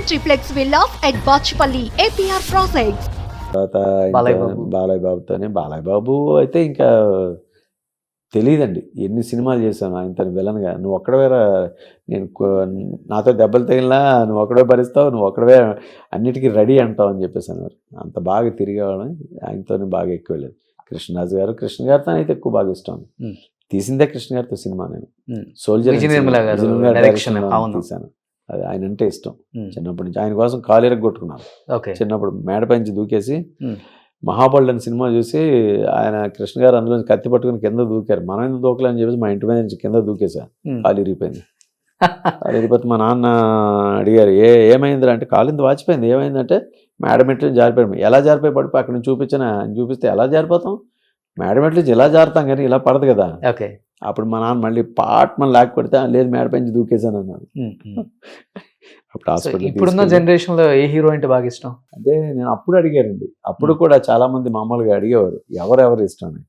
triplex villas at Bachpalli, APR Projects. తర్వాత బాలయ్య బాబు. బాలయ్య బాబుతోనే బాలయ్య బాబు అయితే ఇంకా తెలియదండి ఎన్ని సినిమాలు చేశాను ఆయనతో విలన్గా. నువ్వు ఒక్కడవేరా, నేను నాతో దెబ్బలు తగిలినా నువ్వు ఒక్కడే భరిస్తావు, నువ్వు ఒక్కడవే అన్నిటికీ రెడీ అంటావు అని చెప్పేసి అన్నారు. అంత బాగా తిరిగేవాళ్ళని ఆయనతోనే బాగా ఎక్కువ వెళ్ళేది. కృష్ణరాజు గారు, కృష్ణ గారితో అయితే ఎక్కువ బాగా ఇష్టం. తీసిందే కృష్ణ గారితో సినిమా నేను సోల్జర్ విజయ నిర్మల గారు డైరెక్షన్. అవును. తీశాను. అది ఆయన అంటే ఇష్టం చిన్నప్పటి నుంచి. ఆయన కోసం కాలేరకు కొట్టుకున్నాను ఓకే. చిన్నప్పుడు. మేడపైంచి దూకేసి మహాబలి అని సినిమా చూసి ఆయన కృష్ణ గారు అందులో కత్తి పట్టుకుని కింద దూకారు. మనం ఎందుకు దూకలేని చెప్పేసి మా ఇంటి మీద నుంచి కింద దూకేసా. కాలు ఇరిగిపోయింది. కాలు ఇరిగిపోతే మా నాన్న అడిగారు ఏమైందిరా అంటే కాలింది వాచిపోయింది. ఏమైందంటే మేడమెట్లు జారిపోయాడు. ఎలా జారిపోయి పడిపోయి అక్కడ నుంచి చూపించాను. ఆయన చూపిస్తే ఎలా జారిపోతాం, మేడమెట్లు ఇలా జారుతాం కానీ ఇలా పడదు కదా. ఓకే. అప్పుడు మా నాన్న మళ్ళీ పాట్మని లేకపోతే లేదు మేడపైంచి దూకేశాను అన్నాడు. అప్పుడు హాస్పిటల్ ఇప్పుడున్న జనరేషన్ లో ఏ హీరో అంటే బాగా ఇష్టం? అదే నేను అప్పుడు అడిగానండి. అప్పుడు కూడా చాలా మంది మామూలుగా అడిగేవారు ఎవరెవరు ఇష్టం అని.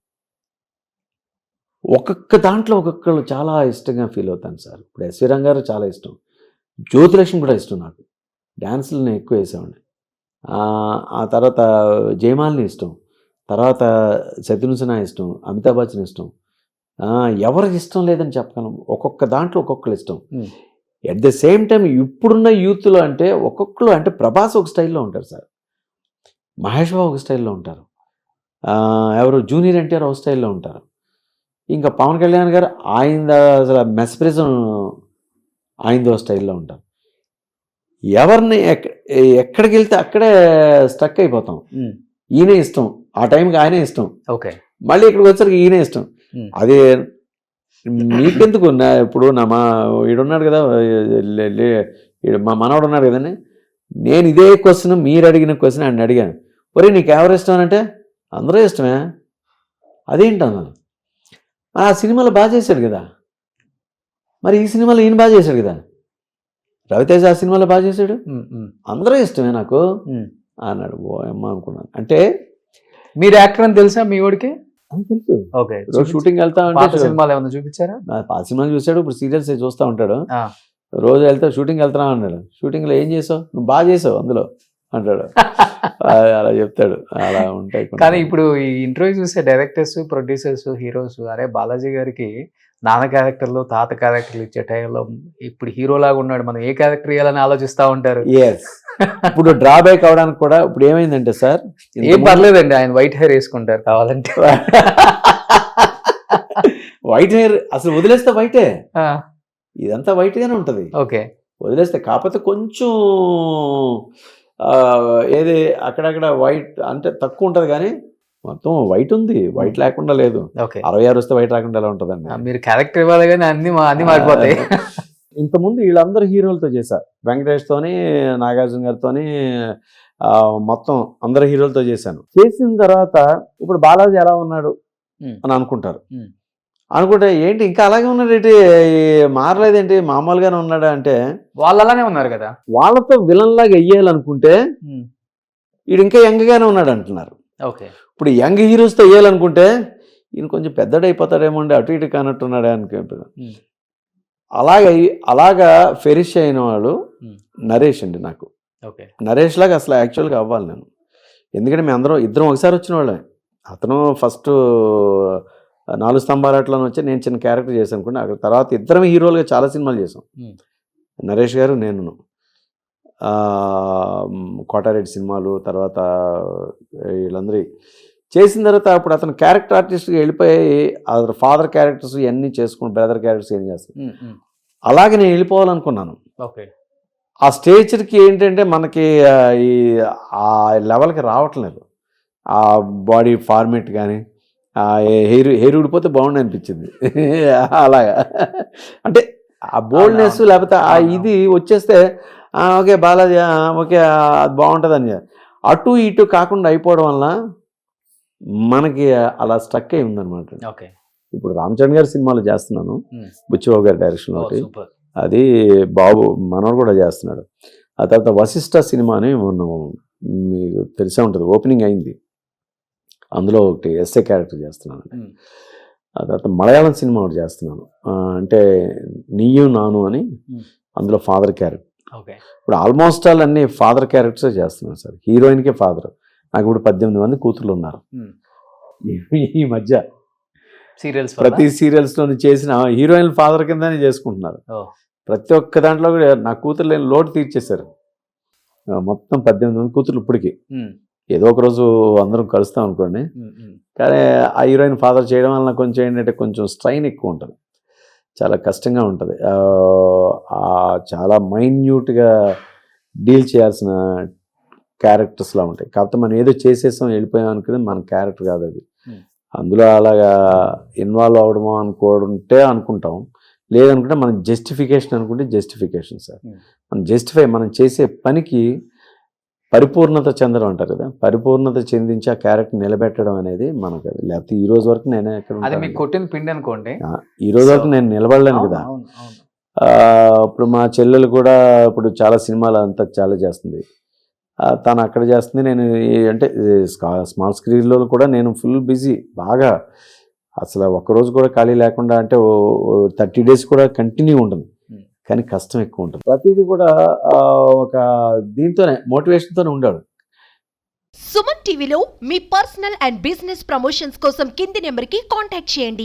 ఒక్కొక్క దాంట్లో ఒక్కొక్కరు చాలా ఇష్టంగా ఫీల్ అవుతాను సార్. ఇప్పుడు ఎస్వి రంగారు గారు చాలా ఇష్టం, జ్యోతిలక్ష్మి కూడా ఇష్టం నాకు. డ్యాన్సులు నేను ఎక్కువ వేసేవాడిని. ఆ తర్వాత జయమాలిని ఇష్టం, తర్వాత శత్రుఘ్న ఇష్టం, అమితాబ్ బచ్చన్ ఇష్టం. ఎవరికి ఇష్టం లేదని చెప్పగలం. ఒక్కొక్క దాంట్లో ఒక్కొక్కరు ఇష్టం. ఎట్ ద సేమ్ టైం ఇప్పుడున్న యూత్లో అంటే ఒక్కొక్కరు అంటే ప్రభాస్ ఒక స్టైల్లో ఉంటారు సార్, మహేష్ బాబు ఒక స్టైల్లో ఉంటారు, ఎవరు జూనియర్ ఎన్టీఆర్ ఒక స్టైల్లో ఉంటారు, ఇంకా పవన్ కళ్యాణ్ గారు ఆయన అసలు మెస్ప్రిజం ఆయనదో స్టైల్లో ఉంటారు. ఎవరిని ఎక్కడికి వెళ్తే అక్కడే స్టక్ అయిపోతాం. ఈయనే ఇష్టం, ఆ టైంకి ఆయనే ఇష్టం. ఓకే. మళ్ళీ ఇక్కడికి వచ్చరికి ఈయనే ఇష్టం. అదే నీకెందుకు ఇప్పుడు మా ఈడున్నాడు కదా, మా మనవాడు ఉన్నాడు కదండి. నేను ఇదే క్వశ్చన్ మీరు అడిగిన క్వశ్చన్ ఆయన అడిగాను. ఒరే నీకు ఎవరు ఇష్టం అంటే అందరూ ఇష్టమే. అదేంటన్నాను. ఆ సినిమాలో బాగా చేశాడు కదా, మరి ఈ సినిమాలో ఈయన బాగా చేశాడు కదా, రవితేజ ఆ సినిమాలో బాగా చేశాడు, అందరూ ఇష్టమే నాకు అన్నాడు. ఓ అమ్మ అనుకున్నాను. అంటే మీరు యాక్టర్ అని తెలుసా మీ వాడికి? తెలుసు. ఓకే. రోజు షూటింగ్ వెళ్తా ఉంటే సినిమాలు ఏమన్నా చూపించారా? ఆ సినిమాలు చూసాడు. ఇప్పుడు సీరియల్స్ చూస్తూ ఉంటాడు. రోజు వెళ్తా షూటింగ్ వెళ్తున్నా అన్నాడు. షూటింగ్లో ఏం చేసావు, నువ్వు బాగా చేసావు అందులో అంటాడు. అలా చెప్తాడు. అలా ఉంటాయి. కానీ ఇప్పుడు ఈ ఇంటర్వ్యూ చూసే డైరెక్టర్స్, ప్రొడ్యూసర్స్, హీరోస్ అరే బాలాజీ గారికి నాన్న క్యారెక్టర్లు, తాత క్యారెక్టర్లు ఇచ్చే టైంలో ఇప్పుడు హీరోలాగా ఉన్నాడు, మనం ఏ క్యారెక్టర్ ఇవ్వాలని ఆలోచిస్తూ ఉంటారు. ఇప్పుడు డ్రాబ్యాక్ అవడానికి కూడా ఇప్పుడు ఏమైందంటే సార్, ఏం పర్లేదండి, ఆయన వైట్ హెయిర్ వేసుకుంటారు కావాలంటే. వైట్ హెయిర్ అసలు వదిలేస్తే వైటే, ఇదంతా వైట్ గానే ఉంటది. ఓకే. వదిలేస్తే కాకపోతే కొంచెం ఏది అక్కడక్కడ వైట్ అంటే తక్కువ ఉంటది కానీ మొత్తం వైట్ ఉంది. వైట్ లేకుండా లేదు. 66 వస్తే వైట్ రాకుండా ఎలా ఉంటుందండి. మీరు క్యారెక్టర్ ఇవ్వాలి కానీ అన్ని మారిపోతాయి. ఇంతకుముందు వీళ్ళందరూ హీరోలతో చేశారు. వెంకటేష్తోని, నాగార్జున గారితోని, మొత్తం అందరు హీరోలతో చేశాను. చేసిన తర్వాత ఇప్పుడు బాలాజీ ఎలా ఉన్నాడు అని అనుకుంటారు. అనుకుంటే ఏంటి ఇంకా అలాగే ఉన్నాడు, ఏంటి మారలేదేంటి, మామూలుగానే ఉన్నాడా అంటే వాళ్ళు అలానే ఉన్నారు కదా. వాళ్ళతో విలన్ లాగా వెయ్యాలనుకుంటే వీడు ఇంకా యంగ్గానే ఉన్నాడు అంటున్నారు. ఓకే. ఇప్పుడు యంగ్ హీరోస్తో వేయాలనుకుంటే ఈయన కొంచెం పెద్దడైపోతాడేమో అండి, అటు ఇటు కానట్టున్నాడే అనుకుంటున్నాడు. అలాగా ఫెరిష్ అయిన వాళ్ళు నరేష్ అండి. నాకు నరేష్ లాగా అసలు యాక్చువల్గా అవ్వాలి నేను. ఎందుకంటే మేము ఇద్దరం ఒకసారి వచ్చిన వాళ్ళే. అతను ఫస్ట్ 4 స్తంభాలట్లో వచ్చి నేను చిన్న క్యారెక్టర్ చేశాను అనుకోండి. అక్కడ తర్వాత ఇద్దరం హీరోలుగా చాలా సినిమాలు చేసాం. నరేష్ గారు, నేను. కోటారెడ్డి సినిమాలు, తర్వాత వీళ్ళందరూ చేసిన తర్వాత అప్పుడు అతను క్యారెక్టర్ ఆర్టిస్ట్గా వెళ్ళిపోయి ఫాదర్ క్యారెక్టర్స్ ఇవన్నీ చేసుకుని బ్రదర్ క్యారెక్టర్స్ ఏం చేస్తాను. అలాగే నేను వెళ్ళిపోవాలనుకున్నాను. ఆ స్టేజ్కి ఏంటంటే మనకి ఆ లెవెల్కి రావట్లేదు. ఆ బాడీ ఫార్మేట్ కానీ హెయిర్ ఊడిపోతే బాగుండి అనిపించింది. అలాగా అంటే ఆ బోల్డ్నెస్ లేకపోతే ఆ ఇది వచ్చేస్తే ఓకే బాలాజీ ఓకే అది బాగుంటుందని అటు ఇటు కాకుండా అయిపోవడం వల్ల మనకి అలా స్టక్ అయి ఉందన్నమాట. ఇప్పుడు రామ్ చరణ్ గారి సినిమాలు చేస్తున్నాను, బుచ్చిబాబు గారి డైరెక్షన్ ఒకటి, అది బాబు మనోడు కూడా చేస్తున్నాడు. ఆ తర్వాత వశిష్ఠ సినిమాని మీకు తెలిసే ఉంటుంది, ఓపెనింగ్ అయింది. అందులో ఒకటి ఎస్ఏ క్యారెక్టర్ చేస్తున్నాను. ఆ తర్వాత మలయాళం సినిమా ఒకటి చేస్తున్నాను, అంటే నీయు నాను అని, అందులో ఫాదర్ క్యారెక్టర్. ఓకే. ఇప్పుడు ఆల్మోస్ట్ ఆల్ అన్ని ఫాదర్ క్యారెక్టర్సే చేస్తున్నాను సార్. హీరోయిన్కే ఫాదర్. నాకు ఇప్పుడు 18 మంది కూతుర్లు ఉన్నారు ఈ మధ్య. సీరియల్స్ ప్రతి సీరియల్స్లోని చేసిన హీరోయిన్ ఫాదర్ కిందనే చేసుకుంటున్నారు. ప్రతి ఒక్క దాంట్లో కూడా నా కూతురు లేని లోటు తీర్చేశారు. మొత్తం 18 మంది కూతుర్లు ఇప్పటికి. ఏదో ఒక రోజు అందరం కలుస్తాం అనుకోండి. కానీ ఆ హీరోయిన్ ఫాదర్ చేయడం వలన కొంచెం ఏంటంటే కొంచెం స్ట్రైన్ ఎక్కువ ఉంటుంది, చాలా కష్టంగా ఉంటుంది. చాలా మైన్యూట్గా డీల్ చేయాల్సిన క్యారెక్టర్స్లా ఉంటాయి. కాకపోతే మనం ఏదో చేసేసాం వెళ్ళిపోయాం అనుకుని మన క్యారెక్టర్ కాదు అది. అందులో అలాగా ఇన్వాల్వ్ అవ్వడమో అనుకుంటే అనుకుంటాం, లేదనుకుంటే మనం జస్టిఫికేషన్ అనుకుంటే జస్టిఫికేషన్ సార్. మనం చేసే పనికి పరిపూర్ణత చెందడం అంటారు కదా, పరిపూర్ణత చెందించి ఆ క్యారెక్టర్ నిలబెట్టడం అనేది మనకు అది. లేకపోతే ఈ రోజు వరకు నేనే అది మీకు కొట్టిన పిండి అనుకోండి. ఈ రోజు వరకు నేను నిలబడలేను కదా. ఇప్పుడు మా చెల్లెలు కూడా ఇప్పుడు చాలా సినిమాలు అంతా చాలా చేస్తుంది. తను అక్కడ చేస్తుంది, నేను అంటే స్మాల్ స్క్రీన్లో కూడా నేను ఫుల్ బిజీ బాగా. అసలు ఒక్కరోజు కూడా ఖాళీ లేకుండా అంటే 30 days కూడా కంటిన్యూ ఉంటుంది. కానీ కష్టం ఎక్కువ ఉంటుంది. ప్రతిదీ కూడా ఒక దీంతోనే మోటివేషన్తోనే ఉండాడు. సుమన్ టీవీలో మీ పర్సనల్ అండ్ బిజినెస్ ప్రమోషన్స్ కోసం కింది నెంబర్కి కాంటాక్ట్ చేయండి.